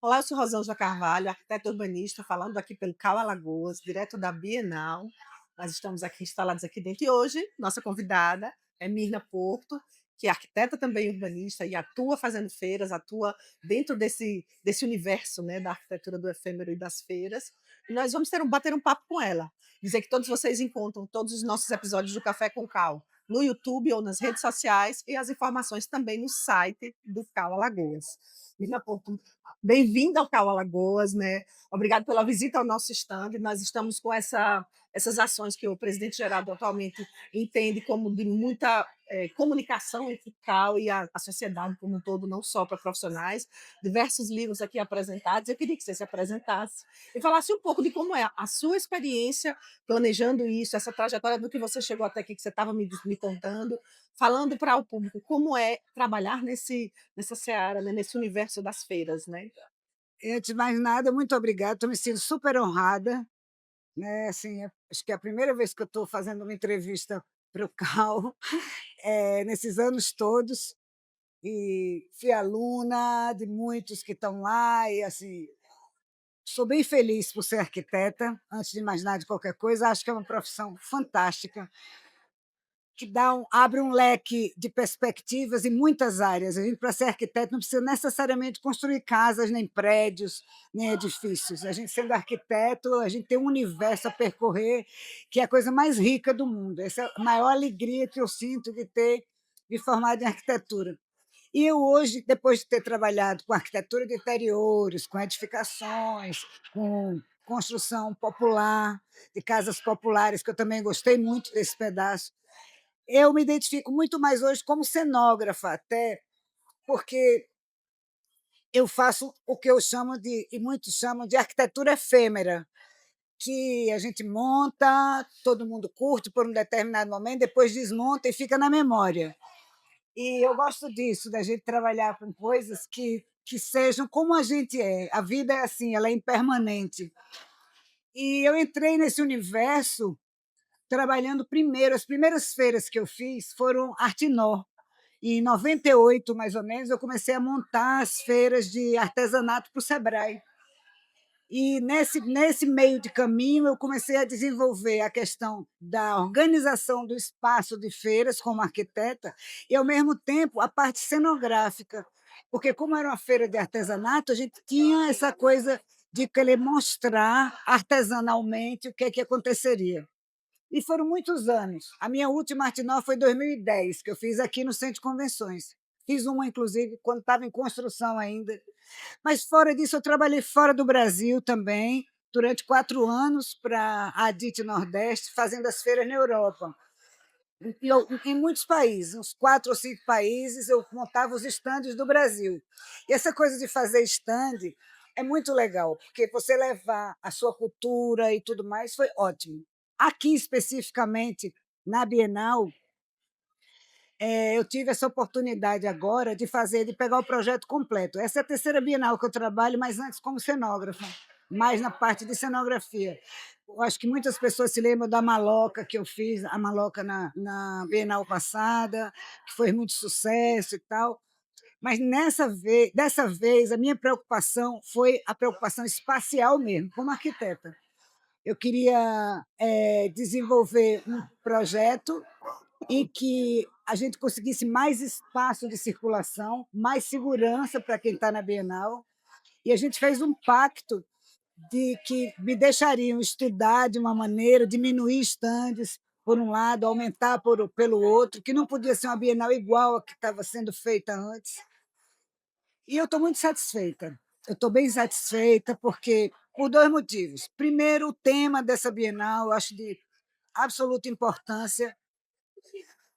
Olá, eu sou Rosângela Carvalho, arquiteta urbanista, falando aqui pelo CAU Alagoas, direto da Bienal. Nós estamos aqui instalados aqui dentro e hoje nossa convidada é Mirna Porto, que é arquiteta também urbanista e atua fazendo feiras, atua dentro desse universo, né, da arquitetura do efêmero e das feiras. E nós vamos bater um papo com ela. Dizer que todos vocês encontram todos os nossos episódios do Café com Cal no YouTube ou nas redes sociais e as informações também no site do CAU Alagoas. Mirna Porto, bem-vinda ao CAU Alagoas, né? Obrigado pela visita ao nosso stand. Nós estamos com essas ações que o presidente Geraldo atualmente entende como de muita comunicação entre o CAU e a sociedade como um todo, não só para profissionais. Diversos livros aqui apresentados. Eu queria que você se apresentasse e falasse um pouco de como é a sua experiência planejando isso, essa trajetória do que você chegou até aqui, que você estava me contando, falando para o público como é trabalhar nessa seara, né, nesse universo das feiras, né? Antes de mais nada, muito obrigada, estou me sentindo super honrada, né, assim, acho que é a primeira vez que eu estou fazendo uma entrevista para o CAU, nesses anos todos, e fui aluna de muitos que estão lá e, assim, sou bem feliz por ser arquiteta, antes de mais nada de qualquer coisa, acho que é uma profissão fantástica, que abre um leque de perspectivas em muitas áreas. A gente, para ser arquiteto, não precisa necessariamente construir casas, nem prédios, nem edifícios. A gente, sendo arquiteto, a gente tem um universo a percorrer que é a coisa mais rica do mundo. Essa é a maior alegria que eu sinto de ter me formado em arquitetura. E eu hoje, depois de ter trabalhado com arquitetura de interiores, com edificações, com construção popular, de casas populares, que eu também gostei muito desse pedaço, eu me identifico muito mais hoje como cenógrafa até, porque eu faço o que eu chamo de e muitos chamam de arquitetura efêmera, que a gente monta, todo mundo curte por um determinado momento, depois desmonta e fica na memória. E eu gosto disso, da gente trabalhar com coisas que sejam como a gente é. A vida é assim, ela é impermanente. E eu entrei nesse universo trabalhando primeiro, as primeiras feiras que eu fiz foram Arte Nó. Em 98, mais ou menos, eu comecei a montar as feiras de artesanato para o Sebrae. E nesse meio de caminho, eu comecei a desenvolver a questão da organização do espaço de feiras como arquiteta e, ao mesmo tempo, a parte cenográfica. Porque, como era uma feira de artesanato, a gente tinha essa coisa de querer mostrar artesanalmente o que, é que aconteceria. E foram muitos anos. A minha última Arte Nova foi em 2010, que eu fiz aqui no Centro de Convenções. Fiz uma, inclusive, quando estava em construção ainda. Mas, fora disso, eu trabalhei fora do Brasil também, durante 4 anos, para a ADIT Nordeste, fazendo as feiras na Europa. Em muitos países, uns 4 ou 5 países, eu montava os estandes do Brasil. E essa coisa de fazer estande é muito legal, porque você levar a sua cultura e tudo mais foi ótimo. Aqui, especificamente, na Bienal, eu tive essa oportunidade agora de pegar o projeto completo. Essa é a terceira Bienal que eu trabalho, mas antes como cenógrafa, mais na parte de cenografia. Eu acho que muitas pessoas se lembram da maloca que eu fiz, a maloca na Bienal passada, que foi muito sucesso e tal. Mas dessa vez, a minha preocupação foi a preocupação espacial mesmo, como arquiteta. Eu queria desenvolver um projeto em que a gente conseguisse mais espaço de circulação, mais segurança para quem está na Bienal, e a gente fez um pacto de que me deixariam estudar de uma maneira, diminuir estandes, por um lado, aumentar pelo outro, que não podia ser uma Bienal igual a que estava sendo feita antes. E eu estou muito satisfeita. Eu estou bem satisfeita porque por 2 motivos. Primeiro, o tema dessa Bienal eu acho de absoluta importância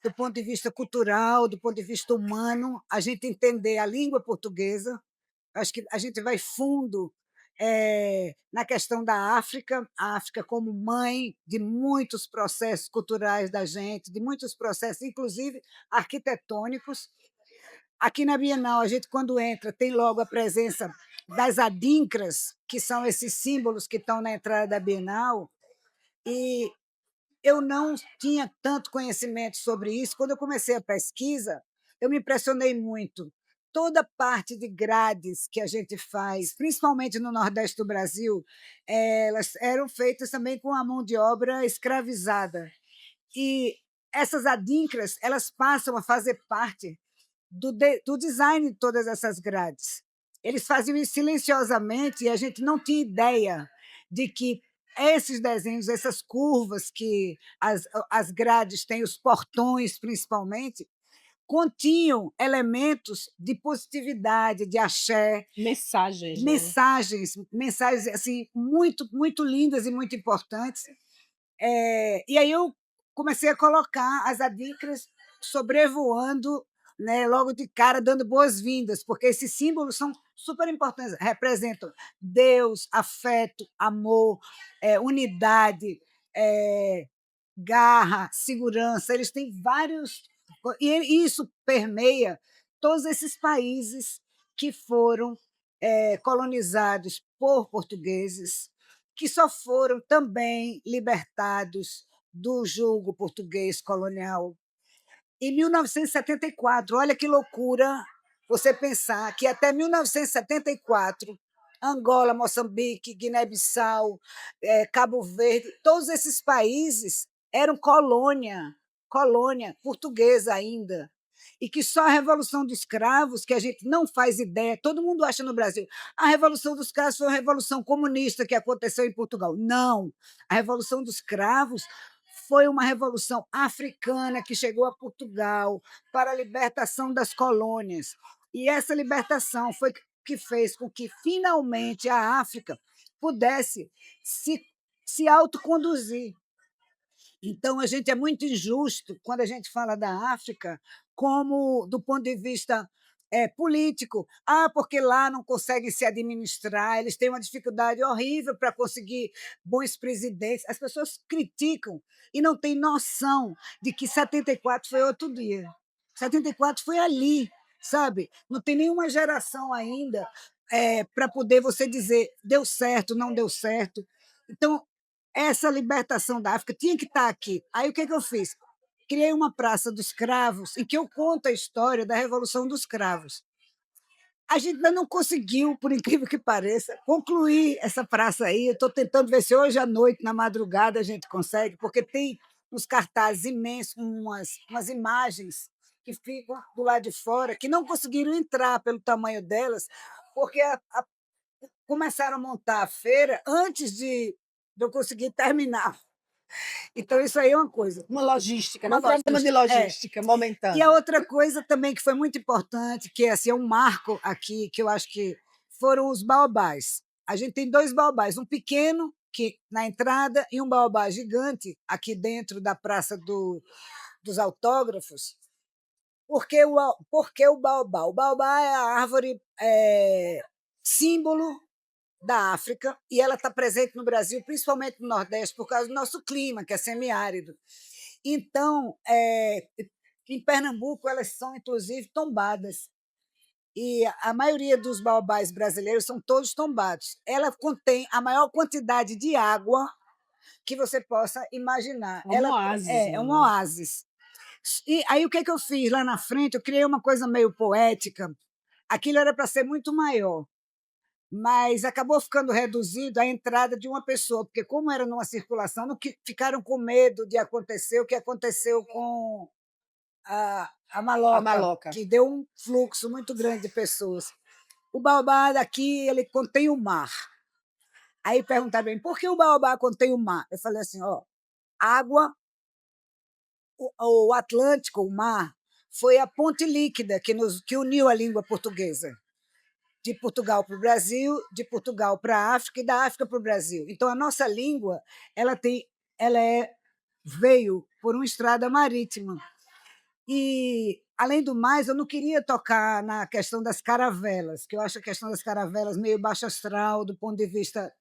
do ponto de vista cultural, do ponto de vista humano, a gente entender a língua portuguesa. Acho que a gente vai fundo na questão da África, a África como mãe de muitos processos culturais da gente, de muitos processos, inclusive arquitetônicos. Aqui na Bienal, a gente, quando entra, tem logo a presença das adinkras, que são esses símbolos que estão na entrada da Bienal, e eu não tinha tanto conhecimento sobre isso. Quando eu comecei a pesquisa, eu me impressionei muito, toda a parte de grades que a gente faz, principalmente no nordeste do Brasil, elas eram feitas também com a mão de obra escravizada. E essas adincras, elas passam a fazer parte do design de todas essas grades. Eles faziam isso silenciosamente e a gente não tinha ideia de que esses desenhos, essas curvas que as grades têm, os portões principalmente, continham elementos de positividade, de axé, Mensagens, né. mensagens assim muito muito lindas e muito importantes. E aí eu comecei a colocar as adicras sobrevoando, né, logo de cara, dando boas-vindas, porque esses símbolos são super importantes, representam Deus, afeto, amor, unidade, eh, garra, segurança, eles têm vários. E isso permeia todos esses países que foram colonizados por portugueses, que só foram também libertados do jugo português colonial em 1974. Olha que loucura você pensar que até 1974, Angola, Moçambique, Guiné-Bissau, Cabo Verde, todos esses países eram colônia portuguesa ainda. E que só a Revolução dos Cravos, que a gente não faz ideia, todo mundo acha no Brasil, a Revolução dos Cravos foi uma revolução comunista que aconteceu em Portugal. Não, a Revolução dos Cravos foi uma revolução africana que chegou a Portugal para a libertação das colônias. E essa libertação foi que fez com que, finalmente, a África pudesse se autoconduzir. Então, a gente é muito injusto quando a gente fala da África como do ponto de vista político. Ah, porque lá não conseguem se administrar, eles têm uma dificuldade horrível para conseguir bons presidentes. As pessoas criticam e não têm noção de que 74 foi outro dia. 74 foi ali, sabe? Não tem nenhuma geração ainda para poder você dizer deu certo, não deu certo. Então, essa libertação da África tinha que estar aqui. Aí o que eu fiz? Criei uma Praça dos Cravos, em que eu conto a história da Revolução dos Cravos. A gente ainda não conseguiu, por incrível que pareça, concluir essa praça aí. Eu estou tentando ver se hoje à noite, na madrugada, a gente consegue, porque tem uns cartazes imensos, umas imagens que ficam do lado de fora, que não conseguiram entrar pelo tamanho delas, porque começaram a montar a feira antes de eu conseguir terminar. Então, isso aí é uma coisa. Uma logística, né, Uma um problema de logística. logística E a momentânea. outra coisa também que foi muito importante, que assim, é um marco aqui, que eu acho que foram os baobás. A gente tem 2 baobás, um pequeno, que na entrada, e um baobá gigante aqui dentro da Praça dos Autógrafos. Por que o baobá? O baobá é a árvore símbolo da África e ela está presente no Brasil, principalmente no Nordeste, por causa do nosso clima, que é semiárido. Então, em Pernambuco, elas são, inclusive, tombadas. E a maioria dos baobás brasileiros são todos tombados. Ela contém a maior quantidade de água que você possa imaginar. Um Ela oásis, é né, um né. oásis. E aí o que eu fiz lá na frente? Eu criei uma coisa meio poética. Aquilo era para ser muito maior, mas acabou ficando reduzido à entrada de uma pessoa, porque como era numa circulação, não ficaram com medo de acontecer o que aconteceu com a A maloca, maloca. que deu um fluxo muito grande de pessoas. O baobá daqui, ele contém o mar. Aí perguntaram bem, por que o baobá contém o mar? Eu falei assim, ó, água, o Atlântico, o mar, foi a ponte líquida que uniu a língua portuguesa. De Portugal para o Brasil, de Portugal para a África e da África para o Brasil. Então, a nossa língua ela tem, ela é, veio por uma estrada marítima. E, além do mais, eu não queria tocar na questão das caravelas, que eu acho a questão das caravelas meio baixo astral do ponto de vista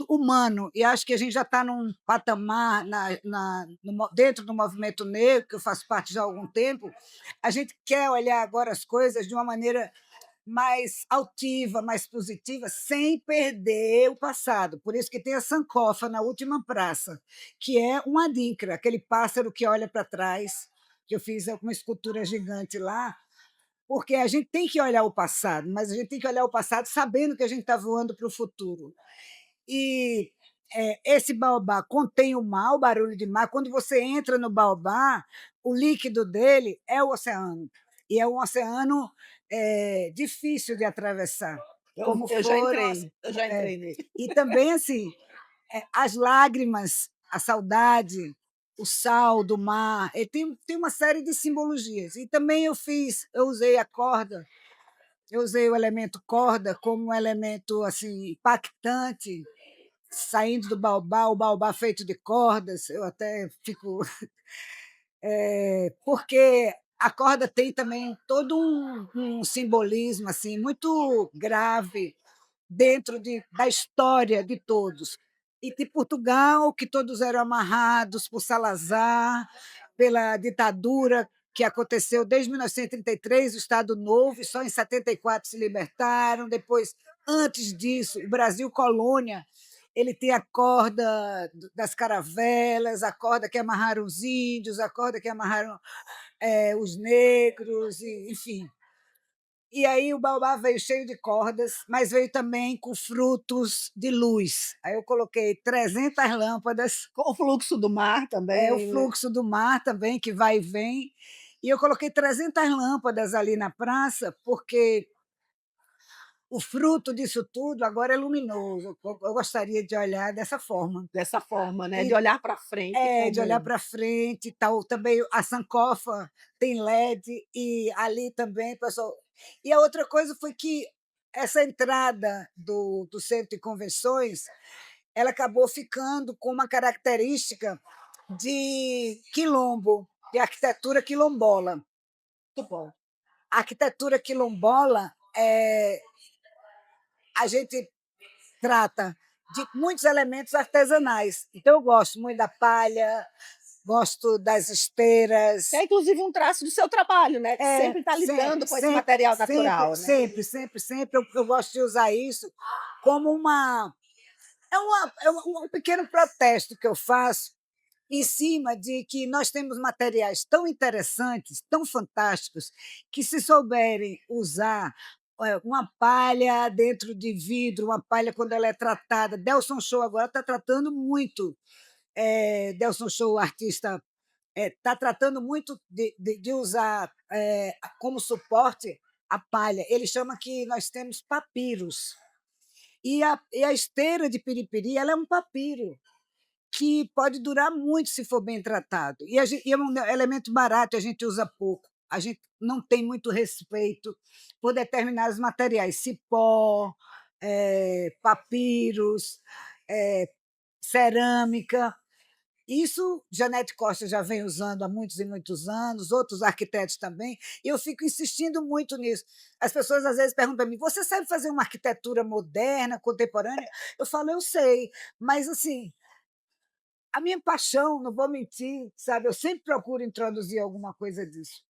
humano, e acho que a gente já está num patamar dentro do movimento negro, que eu faço parte já há algum tempo, a gente quer olhar agora as coisas de uma maneira mais altiva, mais positiva, sem perder o passado. Por isso que tem a sankofa na última praça, que é um adinkra, aquele pássaro que olha para trás, que eu fiz uma escultura gigante lá, porque a gente tem que olhar o passado, mas a gente tem que olhar o passado sabendo que a gente está voando para o futuro. E, esse baobá contém o mar, o barulho de mar. Quando você entra no baobá, o líquido dele é o oceano, e é um oceano, difícil de atravessar, como Eu já foram as entrei, eu já é. entrei nele. E também, assim, as lágrimas, a saudade, o sal do mar, ele tem uma série de simbologias. E também eu usei a corda, eu usei o elemento corda como um elemento, assim, impactante, saindo do baobá, o baobá feito de cordas, eu até fico porque a corda tem também todo um simbolismo, assim, muito grave dentro da história de todos. E de Portugal, que todos eram amarrados por Salazar, pela ditadura que aconteceu desde 1933, o Estado Novo, e só em 74 se libertaram. Depois, antes disso, o Brasil colônia, ele tem a corda das caravelas, a corda que amarraram os índios, a corda que amarraram os negros, e, enfim. E aí o baobá veio cheio de cordas, mas veio também com frutos de luz. Aí eu coloquei 300 lâmpadas, Com o fluxo do mar é o também, né. fluxo do mar também, que vai e vem, e eu coloquei 300 lâmpadas ali na praça, porque o fruto disso tudo agora é luminoso. Eu gostaria de olhar dessa forma. Dessa forma, né, de E olhar para frente de olhar como para frente e tal. Também a sankofa tem LED e ali também, pessoal. E a outra coisa foi que essa entrada do centro de convenções, ela acabou ficando com uma característica de quilombo, de arquitetura quilombola. muito bom. A arquitetura quilombola, a gente trata de muitos elementos artesanais. Então eu gosto muito da palha, gosto das Que é esteiras. inclusive um traço do seu trabalho, né, que É, sempre está sempre, lidando com esse sempre, material sempre, natural, né. sempre, sempre, sempre eu gosto de usar isso como um pequeno protesto que eu faço em cima de que nós temos materiais tão interessantes, tão fantásticos, que se souberem usar, uma palha dentro de vidro, uma palha quando ela é tratada. Delson Show agora está tratando muito, Delson Show, o artista, está tratando muito de usar como suporte a palha. Ele chama que nós temos papiros. E a esteira de piripiri ela é um papiro que pode durar muito se for bem tratado. E é um elemento barato, a gente usa pouco. A gente não tem muito respeito por determinados materiais, cipó, papiros, cerâmica. Isso Janete Costa já vem usando há muitos e muitos anos, outros arquitetos também, e eu fico insistindo muito nisso. As pessoas às vezes perguntam para mim: "Você sabe fazer uma arquitetura moderna, contemporânea?" Eu falo: "Eu sei", mas assim, a minha paixão, não vou mentir, sabe, eu sempre procuro introduzir alguma coisa disso.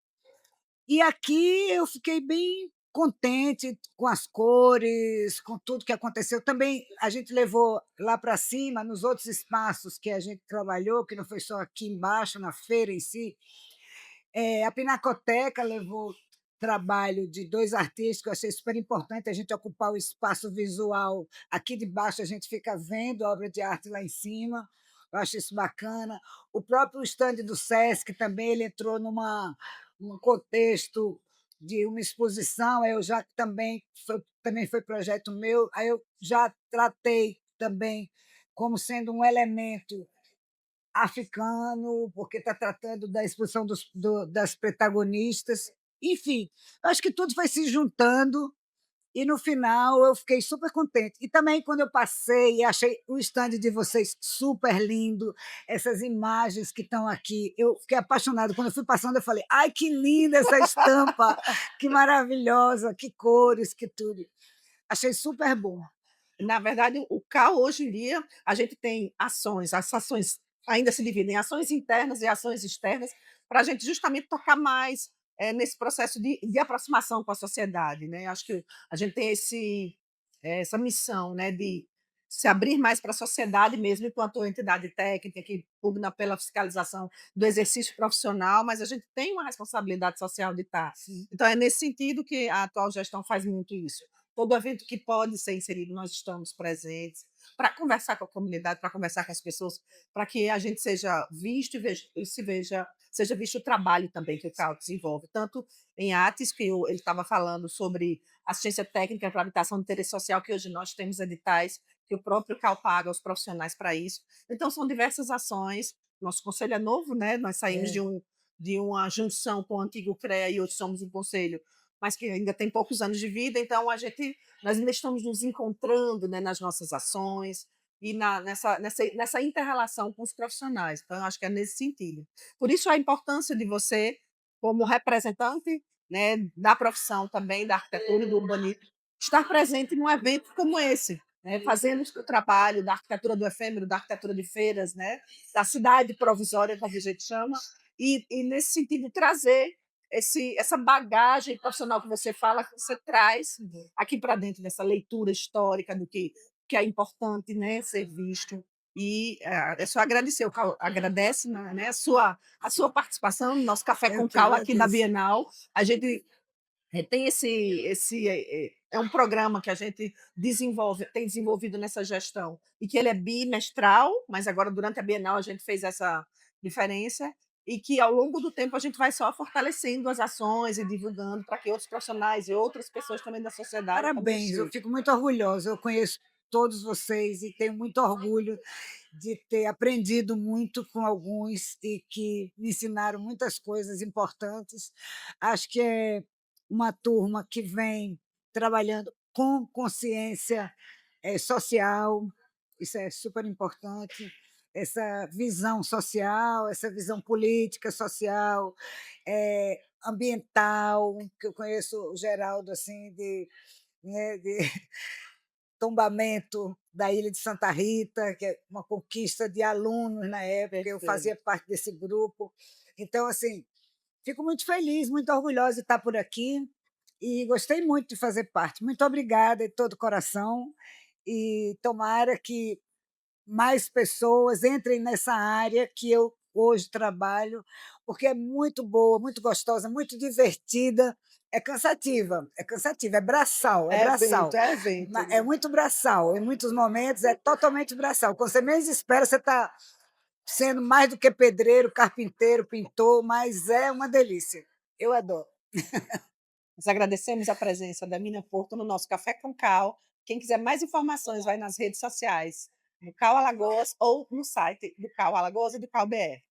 E aqui eu fiquei bem contente com as cores, com tudo que aconteceu. Também a gente levou lá para cima, nos outros espaços que a gente trabalhou, que não foi só aqui embaixo, na feira em si, a Pinacoteca levou trabalho de 2 artistas, que eu achei super importante a gente ocupar o espaço visual. Aqui de baixo a gente fica vendo a obra de arte lá em cima, eu acho isso bacana. O próprio estande do Sesc também, ele entrou num contexto de uma exposição, aí eu já também foi projeto meu, aí eu já tratei também como sendo um elemento africano, porque está tratando da expulsão das protagonistas. Enfim, acho que tudo foi se juntando e no final eu fiquei super contente. E também quando eu passei e achei o stand de vocês super lindo, essas imagens que estão aqui, eu fiquei apaixonada. Quando eu fui passando, eu falei: ai, que linda essa estampa, que maravilhosa, que cores, que tudo. Achei super bom. Na verdade, o CAL hoje em dia, a gente tem ações, as ações ainda se dividem em ações internas e ações externas, para a gente justamente tocar mais, nesse processo de aproximação com a sociedade, né. Acho que a gente tem essa missão, né, de se abrir mais para a sociedade mesmo, enquanto entidade técnica que pugna pela fiscalização do exercício profissional, mas a gente tem uma responsabilidade social de estar. Sim. Então é nesse sentido que a atual gestão faz muito isso. Todo evento que pode ser inserido, nós estamos presentes, para conversar com a comunidade, para conversar com as pessoas, para que a gente seja visto e seja visto o trabalho também que o CAL desenvolve, tanto em artes, que ele estava falando sobre assistência técnica para habitação de interesse social, que hoje nós temos editais, que o próprio CAL paga os profissionais para isso. Então são diversas ações, nosso conselho é novo, né, nós saímos É, de uma junção com o antigo CREA e hoje somos um conselho, mas que ainda tem poucos anos de vida, então nós ainda estamos nos encontrando, né, nas nossas ações e nessa inter-relação com os profissionais, então eu acho que é nesse sentido. Por isso a importância de você, como representante, né, da profissão também, da arquitetura e do urbanismo, estar presente num evento como esse, né, fazendo o trabalho da arquitetura do efêmero, da arquitetura de feiras, né, da cidade provisória, como a gente chama, e nesse sentido trazer essa bagagem profissional que você fala, que você traz aqui para dentro dessa leitura histórica que é importante, né, ser visto. E é só agradecer, o Cal agradece, né, a sua participação no nosso Café eu com que Cal aqui da agradeço. Bienal. A gente tem é um programa que a gente tem desenvolvido nessa gestão, e que ele é bimestral, mas agora durante a Bienal a gente fez essa diferença, e que ao longo do tempo a gente vai só fortalecendo as ações e divulgando para que outros profissionais e outras pessoas também da sociedade também Parabéns, eu estejam. fico muito orgulhosa. Eu conheço todos vocês e tenho muito orgulho de ter aprendido muito com alguns e que me ensinaram muitas coisas importantes. Acho que é uma turma que vem trabalhando com consciência social, isso é super importante. Essa visão social, essa visão política, social, ambiental, que eu conheço o Geraldo assim de tombamento da ilha de Santa Rita, que é uma conquista de alunos na época, eu fazia Perfeito. parte desse grupo. Então, assim, fico muito feliz, muito orgulhosa de estar por aqui e gostei muito de fazer parte. Muito obrigada de todo o coração e tomara que mais pessoas entrem nessa área que eu hoje trabalho, porque é muito boa, muito gostosa, muito divertida. É cansativa, é braçal, É evento. é muito braçal. Em muitos momentos é totalmente braçal. Quando você menos espera, você está sendo mais do que pedreiro, carpinteiro, pintor, mas é uma delícia. Eu adoro. Nós agradecemos a presença da Mina Porto no nosso Café com Cal. Quem quiser mais informações, vai nas redes sociais, do Cal Alagoas ou no site do Cal Alagoas e do Cal BR.